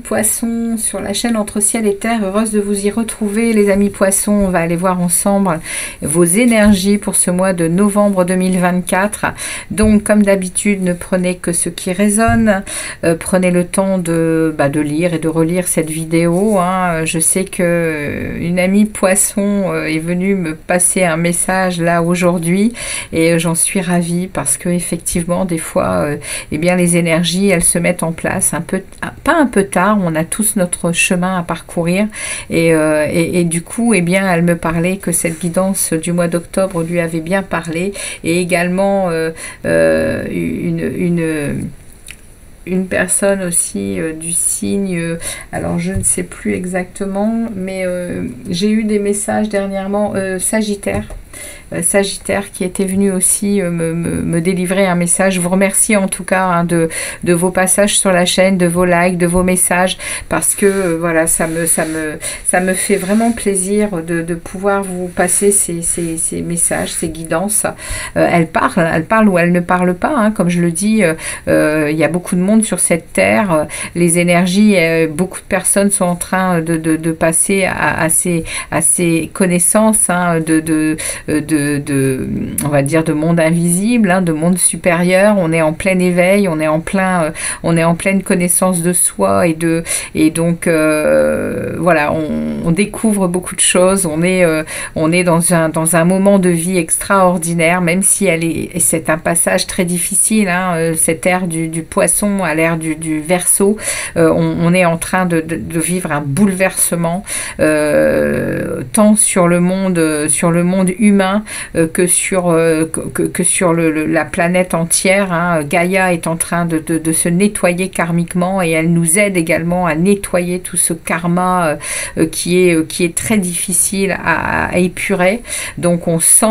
poissons sur la chaîne Entre Ciel et Terre, heureuse de vous y retrouver les amis poissons. On va aller voir ensemble vos énergies pour ce mois de novembre 2024. Donc comme d'habitude, ne prenez que ce qui résonne, prenez le temps de lire et de relire cette vidéo, hein. Je sais que une amie poisson est venue me passer un message là aujourd'hui et j'en suis ravie parce que effectivement des fois eh bien les énergies elles se mettent en place pas un peu tard, on a tous notre chemin à parcourir et du coup eh bien elle me parlait que cette guidance du mois d'octobre lui avait bien parlé et également une personne aussi du signe, alors je ne sais plus exactement, mais j'ai eu des messages dernièrement, Sagittaire qui était venu aussi me délivrer un message. Je vous remercie en tout cas hein, de vos passages sur la chaîne, de vos likes, de vos messages, parce que voilà, ça me fait vraiment plaisir de pouvoir vous passer ces messages, ces guidances. Elle parle ou elle ne parle pas, hein, comme je le dis, il y a beaucoup de monde sur cette terre, les énergies, beaucoup de personnes sont en train de passer à ces connaissances, hein, on va dire de monde invisible, hein, de monde supérieur. On est en plein éveil, on est en pleine connaissance de soi et donc voilà, on découvre beaucoup de choses. On est dans un moment de vie extraordinaire, même si c'est un passage très difficile, hein, cette ère du poisson à l'ère du Verseau. On est en train de vivre un bouleversement tant sur le monde humain que sur la planète entière, hein. Gaïa est en train de se nettoyer karmiquement et elle nous aide également à nettoyer tout ce karma qui est très difficile à épurer. Donc on sent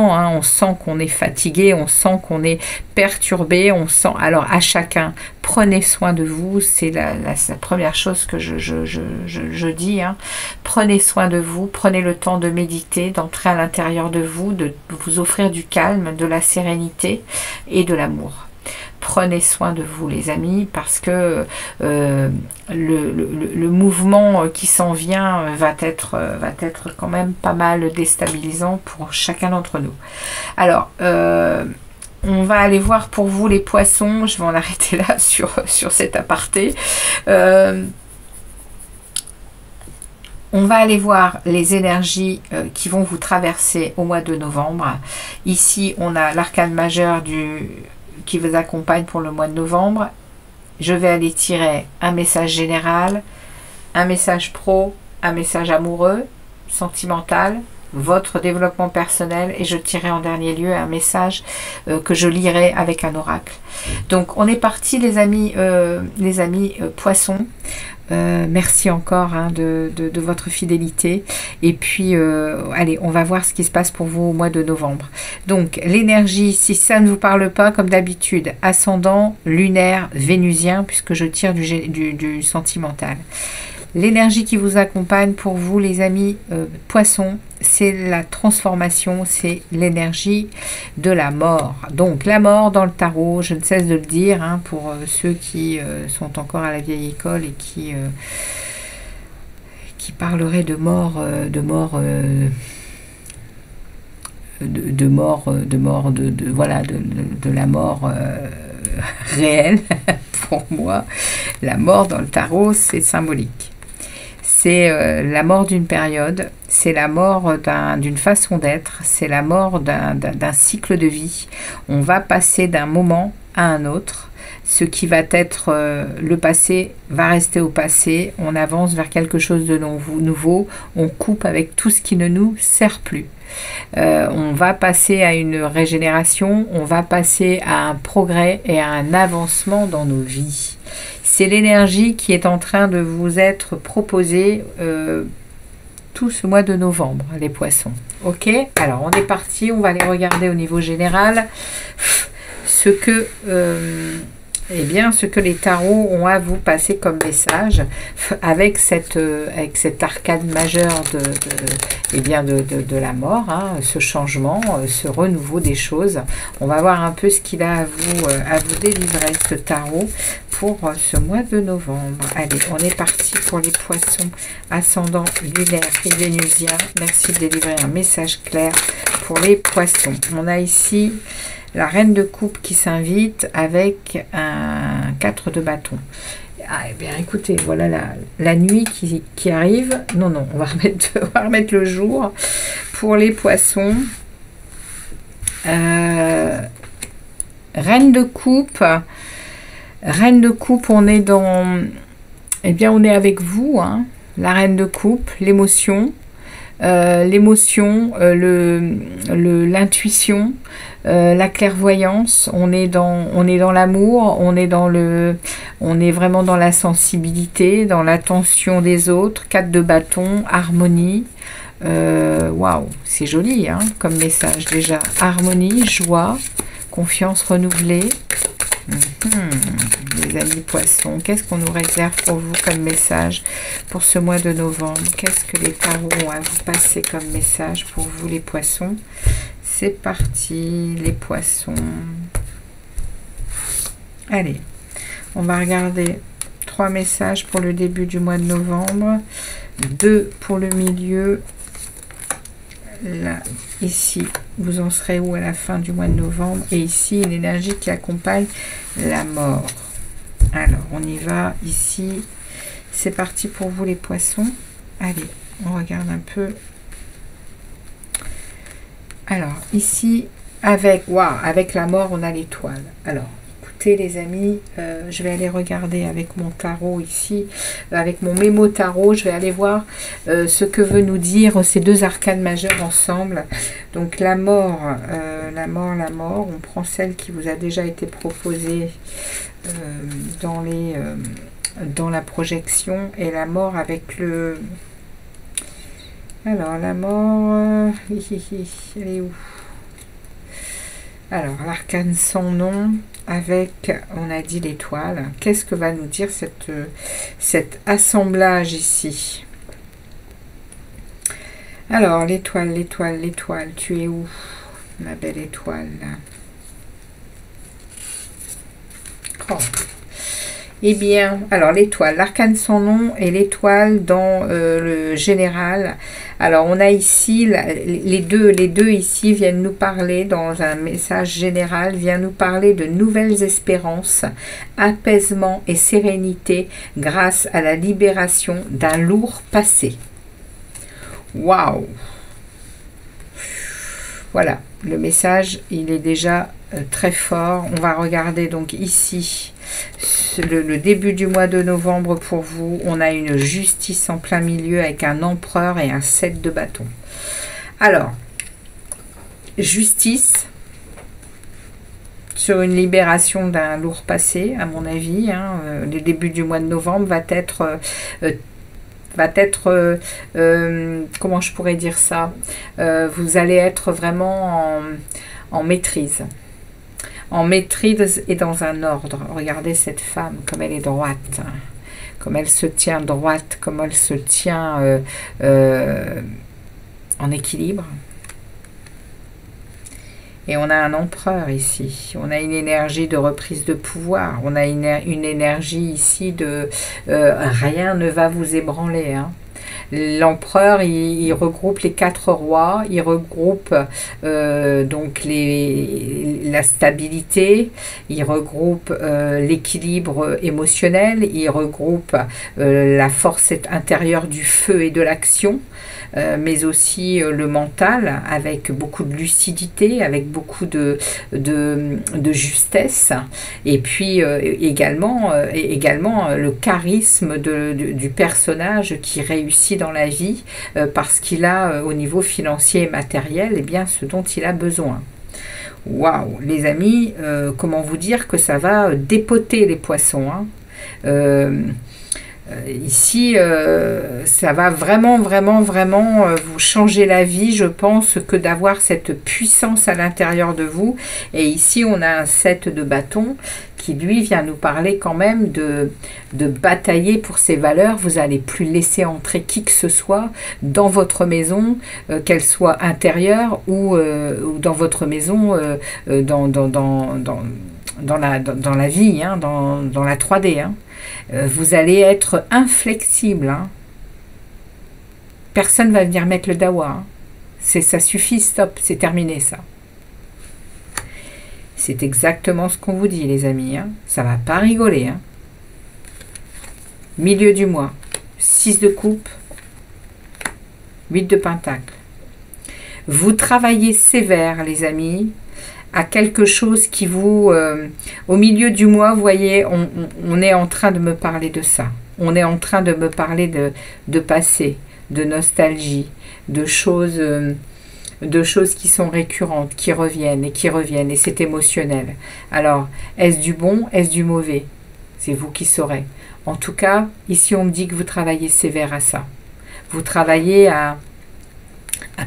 qu'on est fatigué, on sent qu'on est perturbé, on sent. Alors à chacun, prenez soin de vous, c'est la première chose que je dis, hein. Prenez soin de vous, prenez le temps de méditer, d'entrer à l'intérieur de vous, de vous offrir du calme, de la sérénité et de l'amour. Prenez soin de vous les amis, parce que le mouvement qui s'en vient va être quand même pas mal déstabilisant pour chacun d'entre nous. Alors on va aller voir pour vous les poissons, je vais en arrêter là sur cet aparté. On va aller voir les énergies qui vont vous traverser au mois de novembre. Ici, on a l'arcane majeur qui vous accompagne pour le mois de novembre. Je vais aller tirer un message général, un message pro, un message amoureux, sentimental, votre développement personnel, et je tirerai en dernier lieu un message que je lirai avec un oracle. Donc on est parti les amis poissons. Merci encore hein, de votre fidélité et puis allez, on va voir ce qui se passe pour vous au mois de novembre. Donc l'énergie, si ça ne vous parle pas, comme d'habitude, ascendant lunaire vénusien, puisque je tire du sentimental. L'énergie qui vous accompagne pour vous les amis poissons, c'est la transformation, c'est l'énergie de la mort. Donc la mort dans le tarot, je ne cesse de le dire hein, pour ceux qui sont encore à la vieille école et qui parleraient de la mort réelle. Pour moi, la mort dans le tarot, c'est symbolique. C'est la mort d'une période, c'est la mort d'une façon d'être, c'est la mort d'un cycle de vie. On va passer d'un moment à un autre. Ce qui va être le passé va rester au passé. On avance vers quelque chose de nouveau. On coupe avec tout ce qui ne nous sert plus. On va passer à une régénération, on va passer à un progrès et à un avancement dans nos vies. C'est l'énergie qui est en train de vous être proposée tout ce mois de novembre, les poissons. Ok, alors on est parti, on va aller regarder au niveau général ce que Eh bien, ce que les tarots ont à vous passer comme message avec cette arcade majeure eh bien de la mort, hein, ce changement, ce renouveau des choses. On va voir un peu ce qu'il a à vous délivrer, ce tarot, pour ce mois de novembre. Allez, on est parti pour les poissons, ascendant lunaire et vénusien. Merci de délivrer un message clair pour les poissons. On a ici la reine de coupe qui s'invite avec un 4 de bâton. Ah, eh bien, écoutez, voilà la nuit qui arrive. Non, on va remettre le jour pour les poissons. Reine de coupe. Reine de coupe, on est dans... Eh bien, on est avec vous, hein, la reine de coupe, l'émotion. L'intuition, la clairvoyance, on est dans l'amour, on est vraiment dans la sensibilité, dans l'attention des autres. 4 de bâton, harmonie. Waouh, c'est joli, hein, comme message déjà. Harmonie, joie, confiance renouvelée. Les amis poissons, qu'est-ce qu'on nous réserve pour vous comme message pour ce mois de novembre? Qu'est-ce que les tarots ont à vous passer comme message pour vous les poissons? C'est parti, les poissons. Allez, on va regarder 3 messages pour le début du mois de novembre, 2 pour le milieu. Là, ici, vous en serez où à la fin du mois de novembre? Et ici, une énergie qui accompagne la mort. Alors, on y va. Ici, c'est parti pour vous les poissons. Allez, on regarde un peu. Alors, ici, avec la mort, on a l'étoile. Alors, écoutez les amis, je vais aller regarder avec mon tarot ici, avec mon mémo tarot, je vais aller voir ce que veut nous dire ces 2 arcanes majeures ensemble. Donc la mort, on prend celle qui vous a déjà été proposée dans la projection, et la mort avec le... Alors la mort, elle est où? Alors l'arcane sans nom, avec, on a dit l'étoile. Qu'est-ce que va nous dire cet assemblage ici? Alors, l'étoile, tu es où, ma belle étoile, là? Oh. Eh bien, alors l'étoile, l'arcane sans nom et l'étoile dans le général. Alors, on a ici, les deux ici viennent nous parler, dans un message général, viennent nous parler de nouvelles espérances, apaisement et sérénité grâce à la libération d'un lourd passé. Waouh! Voilà, le message, il est déjà très fort. On va regarder donc ici le début du mois de novembre pour vous. On a une justice en plein milieu avec un empereur et un 7 de bâton. Alors, justice sur une libération d'un lourd passé, à mon avis. Hein, le début du mois de novembre va être... comment je pourrais dire ça, vous allez être vraiment en maîtrise. En maîtrise et dans un ordre. Regardez cette femme, comme elle est droite. Comme elle se tient droite, comme elle se tient en équilibre. Et on a un empereur ici. On a une énergie de reprise de pouvoir. On a une énergie ici de rien ne va vous ébranler. Hein. L'empereur, il regroupe les 4 rois, il regroupe donc la stabilité, il regroupe l'équilibre émotionnel, il regroupe la force intérieure du feu et de l'action, mais aussi le mental, avec beaucoup de lucidité, avec beaucoup de justesse, et puis également le charisme du personnage qui réussit dans la vie parce qu'il a au niveau financier et matériel eh bien, ce dont il a besoin. Waouh, les amis, comment vous dire que ça va dépoter les poissons, hein. Ici, ça va vraiment, vraiment, vraiment vous changer la vie, je pense, que d'avoir cette puissance à l'intérieur de vous. Et ici, on a un 7 de bâton qui, lui, vient nous parler quand même de batailler pour ses valeurs. Vous n'allez plus laisser entrer qui que ce soit dans votre maison, qu'elle soit intérieure ou dans votre maison, dans la vie, hein, dans la 3D. Hein. Vous allez être inflexible. Hein. Personne ne va venir mettre le dawa. Hein. Ça suffit, stop, c'est terminé ça. C'est exactement ce qu'on vous dit, les amis. Hein. Ça ne va pas rigoler. Hein. Milieu du mois, 6 de coupe, 8 de pentacle. Vous travaillez sévère, les amis, à quelque chose qui vous... au milieu du mois, vous voyez, on est en train de me parler de ça. On est en train de me parler de passé, de nostalgie, de choses qui sont récurrentes, qui reviennent, et c'est émotionnel. Alors, est-ce du bon, est-ce du mauvais? C'est vous qui saurez. En tout cas, ici, on me dit que vous travaillez sévère à ça. Vous travaillez à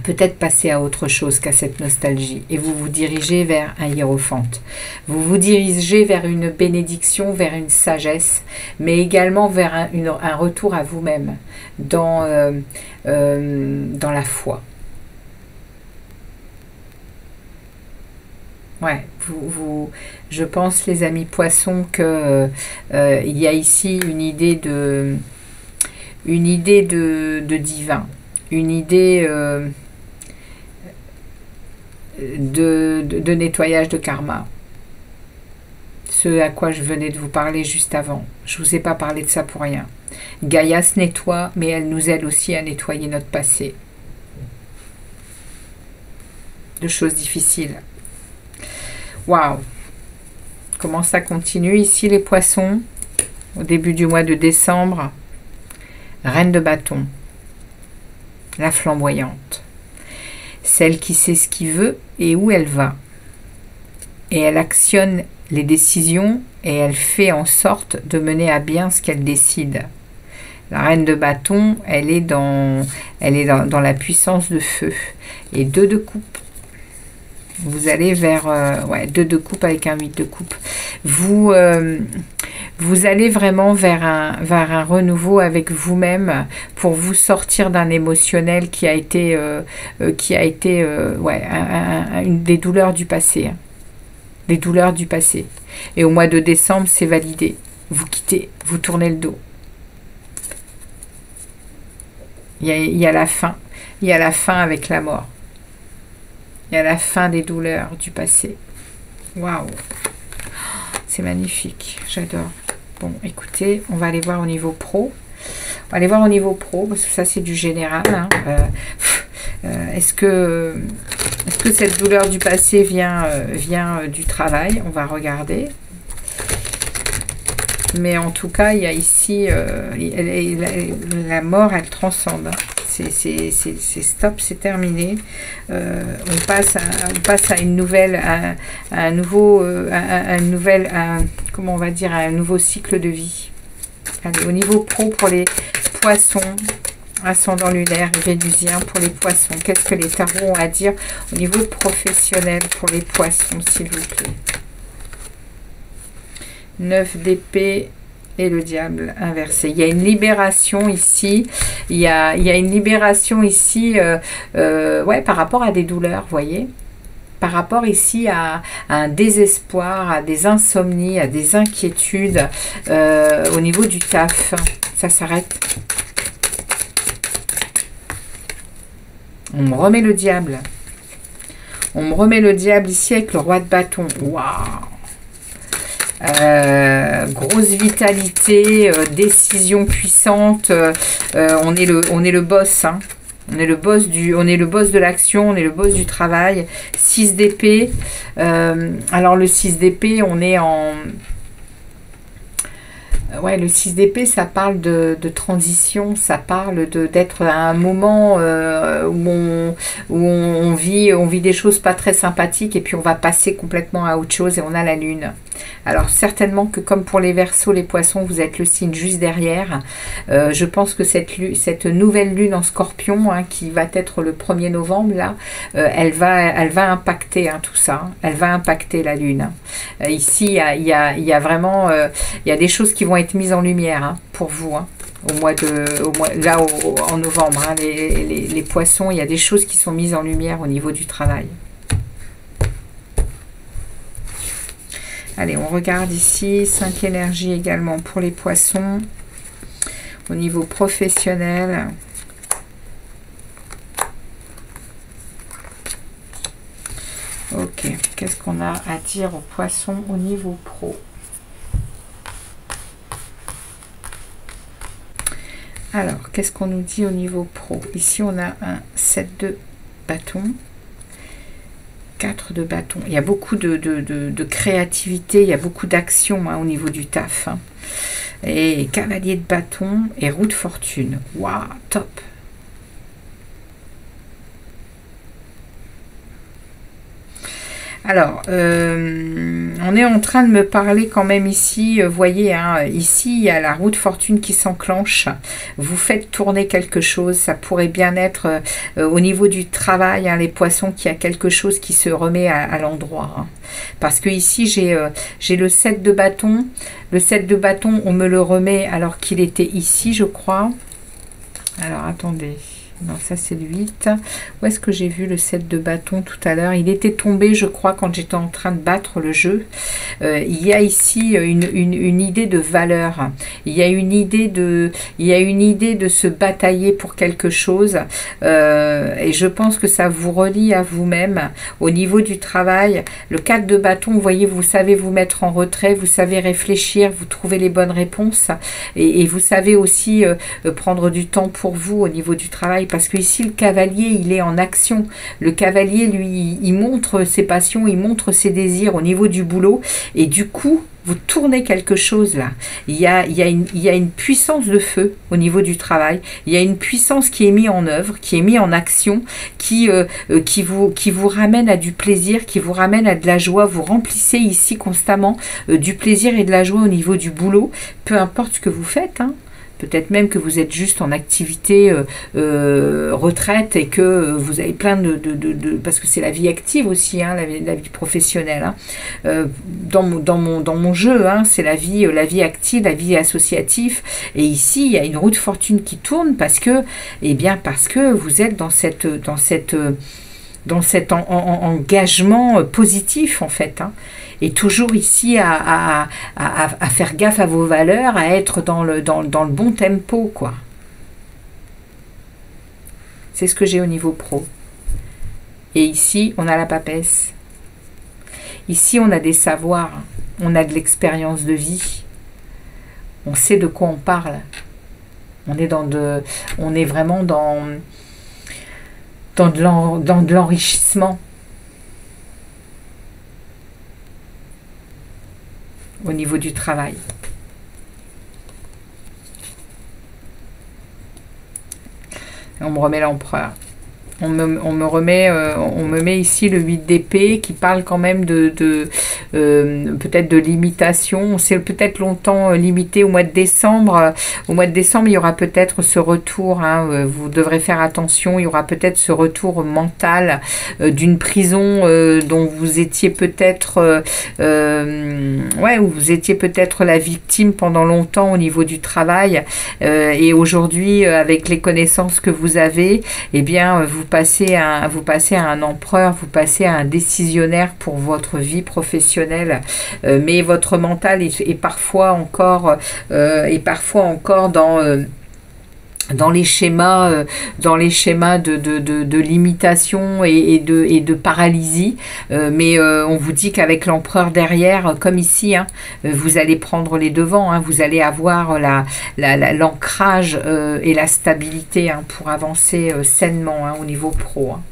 peut-être passer à autre chose qu'à cette nostalgie. Et vous vous dirigez vers un hiérophante. Vous vous dirigez vers une bénédiction, vers une sagesse, mais également vers un retour à vous-même, dans la foi. Ouais, je pense, les amis poissons, que il y a ici une idée de divin. Une idée de nettoyage de karma. Ce à quoi je venais de vous parler juste avant. Je ne vous ai pas parlé de ça pour rien. Gaïa se nettoie, mais elle nous aide aussi à nettoyer notre passé. De choses difficiles. Waouh! Comment ça continue ici, les poissons? Au début du mois de décembre. Reine de bâton. La flamboyante, celle qui sait ce qu'il veut et où elle va. Et elle actionne les décisions et elle fait en sorte de mener à bien ce qu'elle décide. La reine de bâton, elle est dans la puissance de feu. Et 2 de coupe. Vous allez vers 2 de coupe avec un 8 de coupe. Vous allez vraiment vers un renouveau avec vous-même pour vous sortir d'un émotionnel qui a été une des douleurs du passé. Hein. Des douleurs du passé. Et au mois de décembre, c'est validé. Vous quittez, vous tournez le dos. Il y a la fin. Il y a la fin avec la mort. Il y a la fin des douleurs du passé. Waouh! C'est magnifique. J'adore. Bon, écoutez, on va aller voir au niveau pro. On va aller voir au niveau pro, parce que ça, c'est du général. Hein. Est-ce que cette douleur du passé vient du travail? On va regarder. Mais en tout cas, il y a ici... la mort, elle transcende. C'est stop, c'est terminé. On passe à une nouvelle, comment on va dire, à un nouveau cycle de vie. Allez, au niveau pro pour les poissons, ascendant lunaire et vénusien pour les poissons. Qu'est-ce que les tarots ont à dire au niveau professionnel pour les poissons, s'il vous plaît? 9 d'épée. Et le diable inversé. Il y a une libération ici. Il y a une libération ici par rapport à des douleurs, vous voyez. Par rapport ici à un désespoir, à des insomnies, à des inquiétudes au niveau du taf. Ça s'arrête. On me remet le diable. On me remet le diable ici avec le roi de bâton. Waouh! Grosse vitalité, décision puissante, on est le boss, hein. On est le boss de l'action, on est le boss du travail. 6 d'épée. Alors le 6 d'épée, on est Ouais, le 6 d'épée, ça parle de transition, ça parle d'être à un moment on vit des choses pas très sympathiques et puis on va passer complètement à autre chose et on a la lune. Alors certainement que comme pour les Verseaux, les Poissons, vous êtes le signe juste derrière. Je pense que cette nouvelle lune en Scorpion, hein, qui va être le 1er novembre, là, elle va impacter hein, tout ça. Hein. Elle va impacter la lune. Ici, il y a vraiment il y a des choses qui vont être mises en lumière hein, pour vous. Hein. En novembre, hein, les Poissons, il y a des choses qui sont mises en lumière au niveau du travail. Allez, on regarde ici, 5 énergies également pour les Poissons. Au niveau professionnel. Ok, qu'est-ce qu'on a à dire aux Poissons au niveau pro? Alors, qu'est-ce qu'on nous dit au niveau pro? Ici, on a un 7 de bâton. 4 de bâton. Il y a beaucoup de créativité, il y a beaucoup d'action hein, au niveau du taf. Hein. Et cavalier de bâton et roue de fortune. Waouh, top. Alors, on est en train de me parler quand même ici, vous voyez, hein, ici, il y a la roue de fortune qui s'enclenche. Vous faites tourner quelque chose, ça pourrait bien être au niveau du travail, hein, les Poissons, qu'il y a quelque chose qui se remet à l'endroit. Hein. Parce que ici, j'ai le 7 de bâton. Le 7 de bâton, on me le remet alors qu'il était ici, je crois. Alors, attendez. Non, ça c'est le 8. Où est-ce que j'ai vu le 7 de bâton tout à l'heure? Il était tombé, je crois, quand j'étais en train de battre le jeu. Il y a ici une idée de valeur. Il y a une idée de se batailler pour quelque chose. Et je pense que ça vous relie à vous-même. Au niveau du travail, le 4 de bâton, vous voyez, vous savez vous mettre en retrait, vous savez réfléchir, vous trouvez les bonnes réponses. Et vous savez aussi prendre du temps pour vous au niveau du travail. Parce que ici le cavalier il est en action, le cavalier lui il montre ses passions, il montre ses désirs au niveau du boulot et du coup vous tournez quelque chose là, il y a une puissance de feu au niveau du travail, il y a une puissance qui est mise en œuvre, qui est mise en action, qui vous ramène à du plaisir, qui vous ramène à de la joie, vous remplissez ici constamment du plaisir et de la joie au niveau du boulot, peu importe ce que vous faites, hein. Peut-être même que vous êtes juste en activité retraite et que vous avez plein parce que c'est la vie active aussi, hein, la vie professionnelle. Hein. Dans mon jeu, hein, c'est la vie active, la vie associative. Et ici, il y a une roue de fortune qui tourne parce que vous êtes dans cet engagement positif en fait. Hein. Et toujours ici à faire gaffe à vos valeurs, à être dans le bon tempo, quoi. C'est ce que j'ai au niveau pro. Et ici, on a la papesse. Ici, on a des savoirs, on a de l'expérience de vie. On sait de quoi on parle. On est vraiment dans de l'enrichissement. Au niveau du travail. On me remet l'empereur. On me met ici le 8 d'épée qui parle quand même peut-être de limitation. On s'est peut-être longtemps limité au mois de décembre. Au mois de décembre, il y aura peut-être ce retour. Hein, vous devrez faire attention. Il y aura peut-être ce retour mental d'une prison dont vous étiez peut-être où vous étiez peut-être la victime pendant longtemps au niveau du travail. Et aujourd'hui, avec les connaissances que vous avez, eh bien, vous passez à un empereur, vous passez à un décisionnaire pour votre vie professionnelle, mais votre mental est parfois encore dans les schémas de limitation et de paralysie, mais on vous dit qu'avec l'empereur derrière, comme ici, hein, vous allez prendre les devants, hein, vous allez avoir l'ancrage et la stabilité hein, pour avancer sainement hein, au niveau pro. Hein.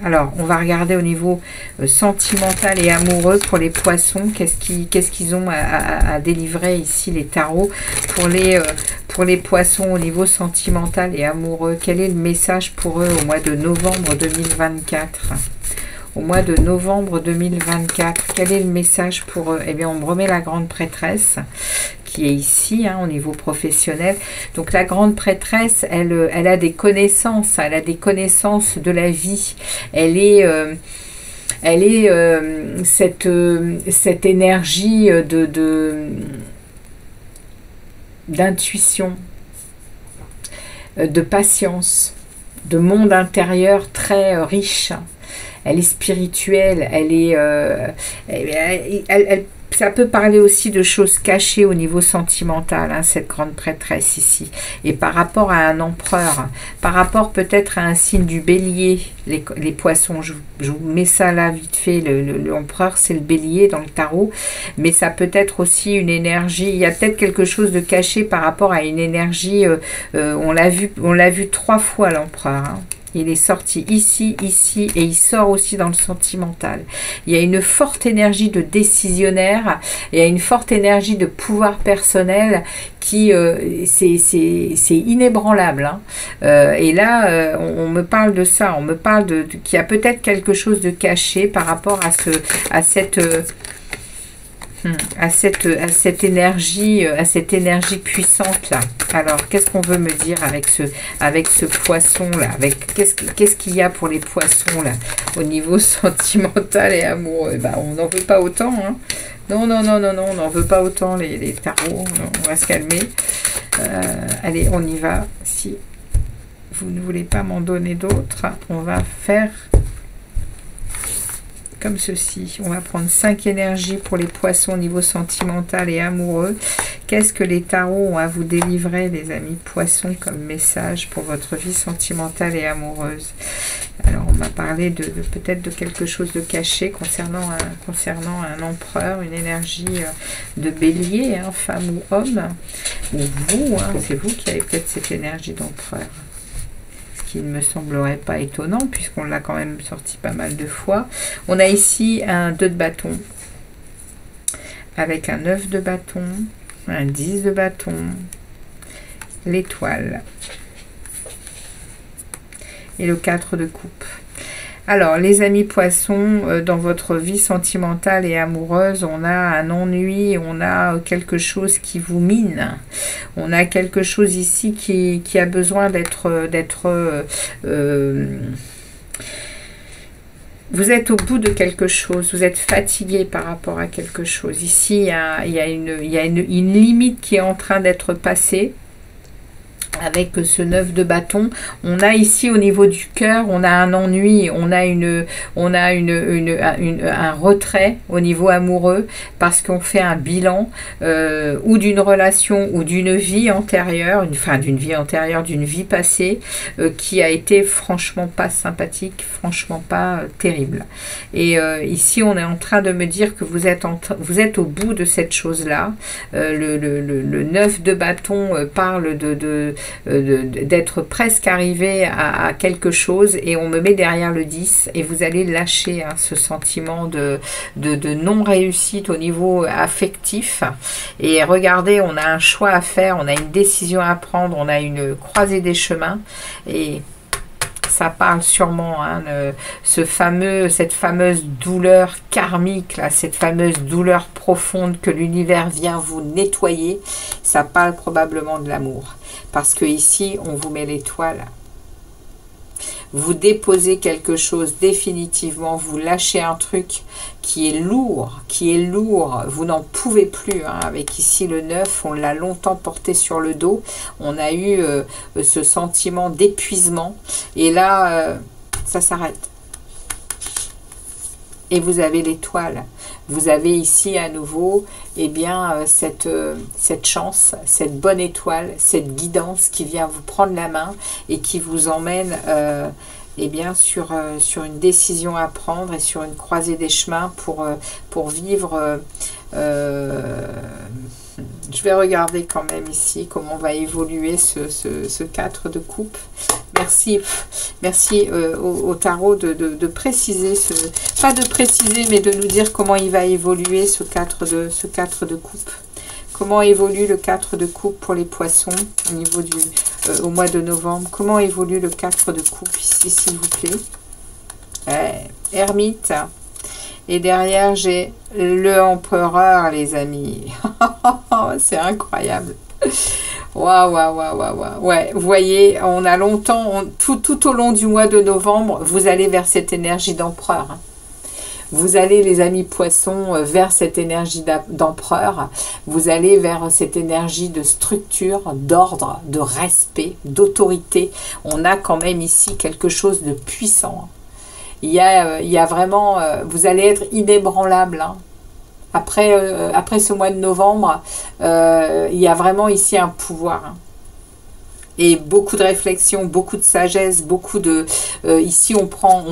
Alors, on va regarder au niveau sentimental et amoureux pour les poissons. Qu'est-ce qu'ils ont à délivrer ici, les tarots, pour les poissons au niveau sentimental et amoureux? Quel est le message pour eux au mois de novembre 2024? Au mois de novembre 2024, quel est le message pour eux? Eh bien, on me remet la grande prêtresse qui est ici, hein, au niveau professionnel. Donc, la grande prêtresse, elle a des connaissances, elle a des connaissances de la vie. Elle est cette énergie d'intuition, de patience, de monde intérieur très riche. Elle est spirituelle, ça peut parler aussi de choses cachées au niveau sentimental, hein, cette grande prêtresse ici. Et par rapport à un empereur, par rapport peut-être à un signe du bélier, les poissons, je vous mets ça là vite fait, l'empereur c'est le bélier dans le tarot, mais ça peut être aussi une énergie, il y a peut-être quelque chose de caché par rapport à une énergie, on l'a vu 3 fois l'empereur, hein. Il est sorti ici, ici, et il sort aussi dans le sentimental. Il y a une forte énergie de décisionnaire, il y a une forte énergie de pouvoir personnel qui, c'est inébranlable. Hein. Et là, on me parle de ça, on me parle qu'il y a peut-être quelque chose de caché par rapport à cette énergie puissante là. Alors qu'est-ce qu'on veut me dire avec ce poisson là, qu'est-ce qu'il y a pour les poissons là au niveau sentimental et amoureux? Ben, on n'en veut pas autant, hein. Non, on n'en veut pas autant les tarots. On va se calmer. Allez, on y va. Si vous ne voulez pas m'en donner d'autres, on va faire comme ceci. On va prendre 5 énergies pour les poissons au niveau sentimental et amoureux. Qu'est-ce que les tarots ont à vous délivrer, les amis poissons, comme message pour votre vie sentimentale et amoureuse? Alors, on m'a parlé peut-être de quelque chose de caché concernant un empereur, une énergie de bélier, hein, femme ou homme. Ou vous, hein, c'est vous qui avez peut-être cette énergie d'empereur. Qui ne me semblerait pas étonnant puisqu'on l'a quand même sorti pas mal de fois. On a ici un 2 de bâton avec un 9 de bâton, un 10 de bâton, l'étoile et le 4 de coupe. Alors, les amis poissons, dans votre vie sentimentale et amoureuse, on a un ennui, on a quelque chose qui vous mine. On a quelque chose ici qui a besoin d'être... vous êtes au bout de quelque chose, vous êtes fatigué par rapport à quelque chose. Ici, il y a une limite qui est en train d'être passée. Avec ce 9 de bâton, on a ici au niveau du cœur, on a un ennui, on a un retrait au niveau amoureux parce qu'on fait un bilan ou d'une relation ou d'une vie antérieure, d'une vie passée qui a été franchement pas sympathique, franchement pas terrible. Et ici, on est en train de me dire que vous êtes au bout de cette chose-là. Le 9 de bâton parle d'être presque arrivé à quelque chose et on me met derrière le 10 et vous allez lâcher, hein, ce sentiment de non-réussite au niveau affectif. Et regardez, on a un choix à faire, on a une décision à prendre, on a une croisée des chemins et ça parle sûrement, hein, cette fameuse douleur karmique, là, cette fameuse douleur profonde que l'univers vient vous nettoyer. Ça parle probablement de l'amour. Parce que ici, on vous met l'étoile. Vous déposez quelque chose définitivement, vous lâchez un truc qui est lourd, vous n'en pouvez plus, hein. Avec ici le 9, on l'a longtemps porté sur le dos, on a eu ce sentiment d'épuisement, et là, ça s'arrête. Et vous avez l'étoile. Vous avez ici à nouveau, eh bien, cette chance, cette bonne étoile, cette guidance qui vient vous prendre la main et qui vous emmène eh bien, sur une décision à prendre et sur une croisée des chemins pour vivre. Je vais regarder quand même ici comment va évoluer ce 4 de coupe. merci, merci au tarot de préciser, pas de préciser, mais de nous dire comment il va évoluer ce 4 de coupe. Comment évolue le 4 de coupe pour les poissons au niveau au mois de novembre? Comment évolue le 4 de coupe ici, s'il vous plaît? Ermite. Et derrière, j'ai le empereur, les amis. C'est incroyable. Waouh, waouh, waouh, waouh. Ouais, vous voyez, on a longtemps, tout au long du mois de novembre, vous allez vers cette énergie d'empereur. Vous allez, les amis poissons, vers cette énergie d'empereur. Vous allez vers cette énergie de structure, d'ordre, de respect, d'autorité. On a quand même ici quelque chose de puissant. Il y a vraiment... vous allez être inébranlable. Hein. Après ce mois de novembre, il y a vraiment ici un pouvoir. Hein. Et beaucoup de réflexion, beaucoup de sagesse, beaucoup de... ici, on prend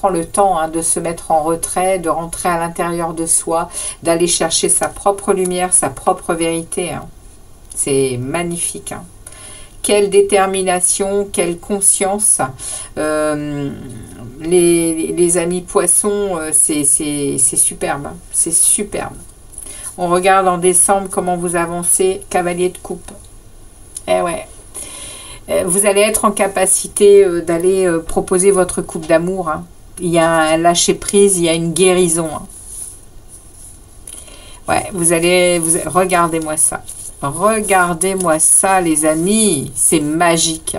le temps hein, de se mettre en retrait, de rentrer à l'intérieur de soi, d'aller chercher sa propre lumière, sa propre vérité. Hein. C'est magnifique. Hein. Quelle détermination, quelle conscience. Les amis poissons, c'est superbe. Hein. C'est superbe. On regarde en décembre comment vous avancez. Cavalier de coupe. Eh ouais. Vous allez être en capacité d'aller proposer votre coupe d'amour. Hein. Il y a un lâcher-prise, il y a une guérison. Hein. Ouais, regardez-moi ça. Regardez-moi ça, les amis. C'est magique.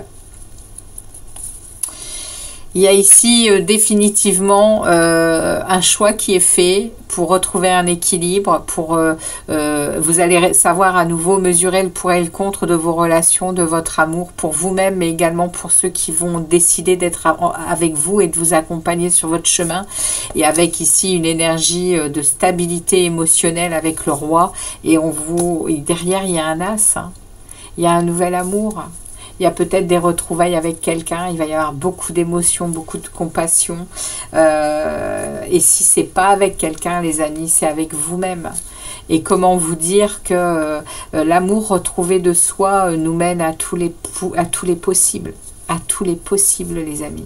Il y a ici définitivement un choix qui est fait pour retrouver un équilibre, vous allez savoir à nouveau mesurer le pour et le contre de vos relations, de votre amour pour vous-même, mais également pour ceux qui vont décider d'être avec vous et de vous accompagner sur votre chemin. Et avec ici une énergie de stabilité émotionnelle avec le roi. Et derrière, il y a un as, hein. Il y a un nouvel amour. Il y a peut-être des retrouvailles avec quelqu'un. Il va y avoir beaucoup d'émotions, beaucoup de compassion. Et si c'est pas avec quelqu'un, les amis, c'est avec vous-même. Et comment vous dire que l'amour retrouvé de soi nous mène à tous les possibles. À tous les possibles, les amis.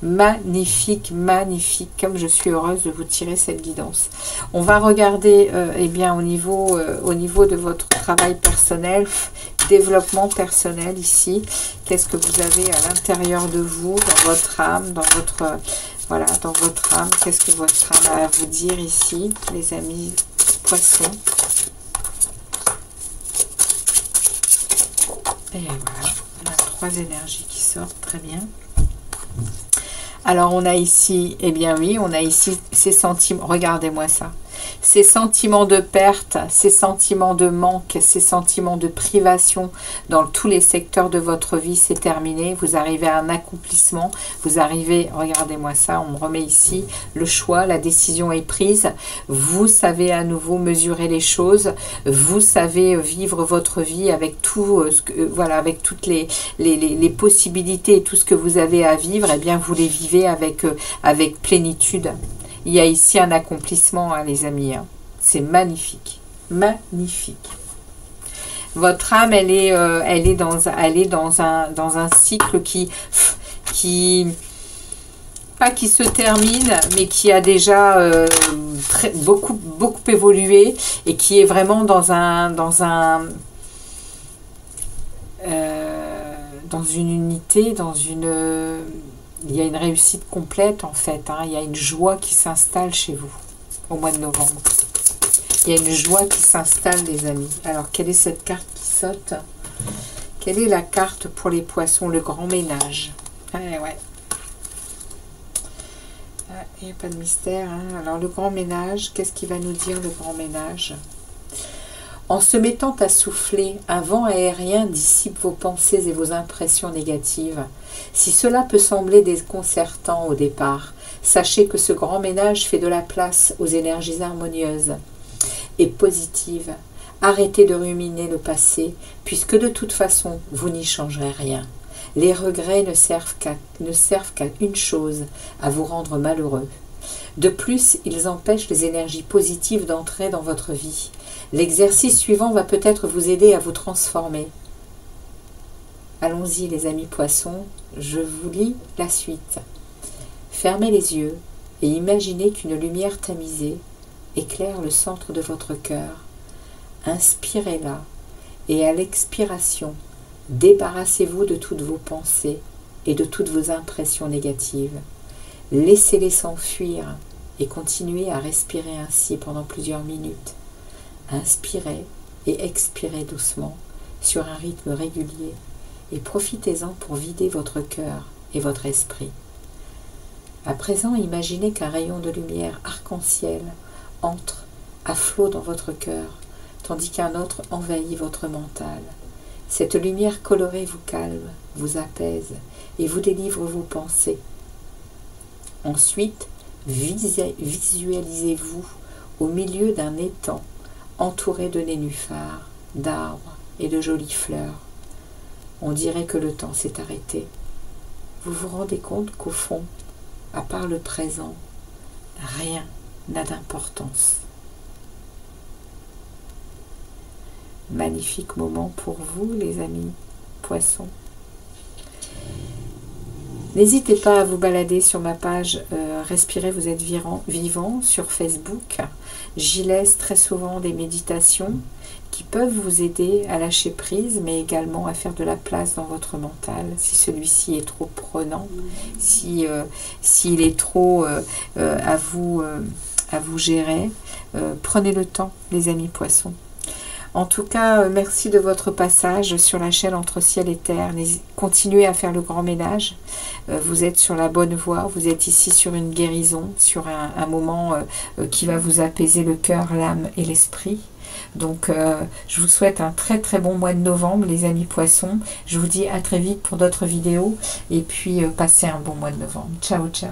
Magnifique, magnifique. Comme je suis heureuse de vous tirer cette guidance. On va regarder eh bien, au niveau de votre travail personnel, développement personnel ici. Qu'est-ce que vous avez à l'intérieur de vous, dans votre âme, dans votre âme. Qu'est-ce que votre âme a à vous dire ici, les amis poissons. Et voilà, on a 3 énergies qui sortent, très bien. Alors on a ici, eh bien oui, on a ici ces sentiments, regardez-moi ça. Ces sentiments de perte, ces sentiments de manque, ces sentiments de privation dans tous les secteurs de votre vie, c'est terminé. Vous arrivez à un accomplissement, vous arrivez, regardez-moi ça, on me remet ici, le choix, la décision est prise. Vous savez à nouveau mesurer les choses, vous savez vivre votre vie avec tout, voilà, avec toutes les possibilités et tout ce que vous avez à vivre, eh bien vous les vivez avec plénitude. Il y a ici un accomplissement, hein, les amis. Hein. C'est magnifique. Magnifique. Votre âme, elle est dans un cycle pas qui se termine, mais qui a déjà beaucoup évolué et qui est vraiment dans une unité, il y a une réussite complète en fait. Hein. Il y a une joie qui s'installe chez vous au mois de novembre. Il y a une joie qui s'installe, les amis. Alors, quelle est cette carte qui saute? Quelle est la carte pour les poissons? Le grand ménage. Ouais. Il n'y a pas de mystère. Hein. Alors, le grand ménage, qu'est-ce qu'il va nous dire, le grand ménage? En se mettant à souffler, un vent aérien dissipe vos pensées et vos impressions négatives. Si cela peut sembler déconcertant au départ, sachez que ce grand ménage fait de la place aux énergies harmonieuses et positives. Arrêtez de ruminer le passé, puisque de toute façon, vous n'y changerez rien. Les regrets ne servent qu'à une chose, à vous rendre malheureux. De plus, ils empêchent les énergies positives d'entrer dans votre vie. L'exercice suivant va peut-être vous aider à vous transformer. Allons-y les amis poissons, je vous lis la suite. Fermez les yeux et imaginez qu'une lumière tamisée éclaire le centre de votre cœur. Inspirez-la et à l'expiration, débarrassez-vous de toutes vos pensées et de toutes vos impressions négatives. Laissez-les s'enfuir et continuez à respirer ainsi pendant plusieurs minutes. Inspirez et expirez doucement sur un rythme régulier et profitez-en pour vider votre cœur et votre esprit. À présent, imaginez qu'un rayon de lumière arc-en-ciel entre à flot dans votre cœur, tandis qu'un autre envahit votre mental. Cette lumière colorée vous calme, vous apaise et vous délivre vos pensées. Ensuite, visualisez-vous au milieu d'un étang entouré de nénuphars, d'arbres et de jolies fleurs. On dirait que le temps s'est arrêté. Vous vous rendez compte qu'au fond, à part le présent, rien n'a d'importance. Magnifique moment pour vous, les amis poissons. N'hésitez pas à vous balader sur ma page Respirez, vous êtes vivant sur Facebook. J'y laisse très souvent des méditations qui peuvent vous aider à lâcher prise, mais également à faire de la place dans votre mental si celui-ci est trop prenant, s'il est trop à vous gérer. Prenez le temps, les amis poissons. En tout cas, merci de votre passage sur la chaîne Entre Ciel et Terre. Continuez à faire le grand ménage. Vous êtes sur la bonne voie. Vous êtes ici sur une guérison, sur un moment qui va vous apaiser le cœur, l'âme et l'esprit. Donc, je vous souhaite un très très bon mois de novembre, les amis poissons. Je vous dis à très vite pour d'autres vidéos. Et puis, passez un bon mois de novembre. Ciao, ciao.